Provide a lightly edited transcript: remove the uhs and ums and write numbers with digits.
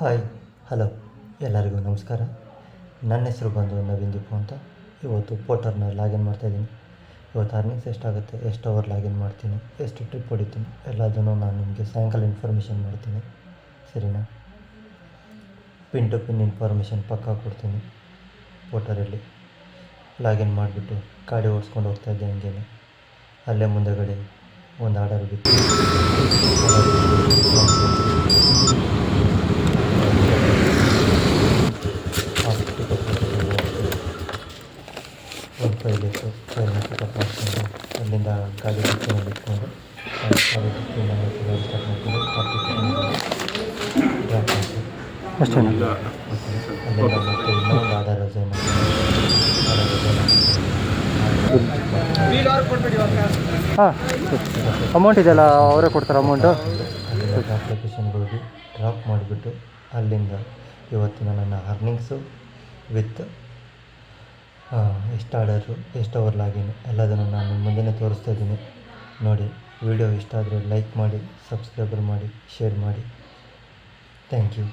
Hi hello ಎಲ್ಲರಿಗೂ ನಮಸ್ಕಾರ. ನನ್ನ ಹೆಸರು ಬಂದು ನವೀನ್ ಅಂತ. ಇವತ್ತು ಪೋರ್ಟರ್ನ ಲಾಗಿನ್ ಮಾಡ್ತಾಯಿದ್ದೀನಿ. ಇವತ್ತು ಅರ್ನಿಂಗ್ಸ್ ಎಷ್ಟಾಗುತ್ತೆ, ಎಷ್ಟು ಅವರ್ ಲಾಗಿನ್ ಮಾಡ್ತೀನಿ, ಎಷ್ಟು ಟ್ರಿಪ್ ಹೊಡಿತೀನಿ ಎಲ್ಲದನ್ನು ನಾನು ನಿಮಗೆ ಸಾಯಂಕಾಲ ಇನ್ಫಾರ್ಮೇಷನ್ ಮಾಡ್ತೀನಿ. ಸರಿನಾ? ಪಿನ್ ಟು ಪಿನ್ ಇನ್ಫಾರ್ಮೇಷನ್ ಪಕ್ಕಾ ಕೊಡ್ತೀನಿ. ಪೋರ್ಟರಲ್ಲಿ ಲಾಗಿನ್ ಮಾಡಿಬಿಟ್ಟು ಗಾಡಿ ಓಡಿಸ್ಕೊಂಡು ಹೋಗ್ತಾಯಿದ್ದೆ. ಹಂಗೇನೆ ಅಲ್ಲೇ ಮುಂದೆಗಡೆ ಒಂದು ಆರ್ಡರ್ ಬಿತ್ತು. ಒಂದು ಫೈಲ್ ಇತ್ತು, ಫೈಲ್ನ ಪಿಕಪ್ ಮಾಡಿಕೊಂಡು ಅಲ್ಲಿಂದ ಗಾಡಿ ಡಿಕ್ಕಿನಲ್ಲಿ ಇಟ್ಕೊಂಡು ಗಾಡಿ ಡಿಕ್ಕಿನಲ್ಲಿ ಸ್ಟಾರ್ಟ್ ಮಾಡಿಕೊಂಡು ಡ್ರಾಪ್ ಮಾಡ್ತೀನಿ ಅಷ್ಟೇ. ಅಲ್ಲಿಂದ ಮತ್ತೆ ಇನ್ನೊಂದು ಆಧಾರ್ ರಜೆ ಹಾಂ ಅಮೌಂಟ್ ಇದೆಯಲ್ಲ, ಅವರೇ ಕೊಡ್ತಾರೆ ಅಮೌಂಟು. ಅಲ್ಲಿಂದ ಅಪ್ಲಿಕೇಶನ್ಗೆ ಹೋಗಿ ಡ್ರಾಪ್ ಮಾಡಿಬಿಟ್ಟು ಅಲ್ಲಿಂದ ಇವತ್ತಿನ ನನ್ನ ಅರ್ನಿಂಗ್ಸು ವಿತ್ ಎಷ್ಟು ಆರ್ಡರು, ಎಷ್ಟು ಅವರ್ ಲಾಗಿನ್ ಎಲ್ಲದನ್ನು ನಾನು ನಿಮ್ಮ ಮುಂದೆನೇ ತೋರಿಸ್ತಾ ಇದ್ದೀನಿ. ನೋಡಿ, ವಿಡಿಯೋ ಇಷ್ಟ ಆದರೆ ಲೈಕ್ ಮಾಡಿ, ಸಬ್ಸ್ಕ್ರೈಬರ್ ಮಾಡಿ, ಶೇರ್ ಮಾಡಿ. Thank you.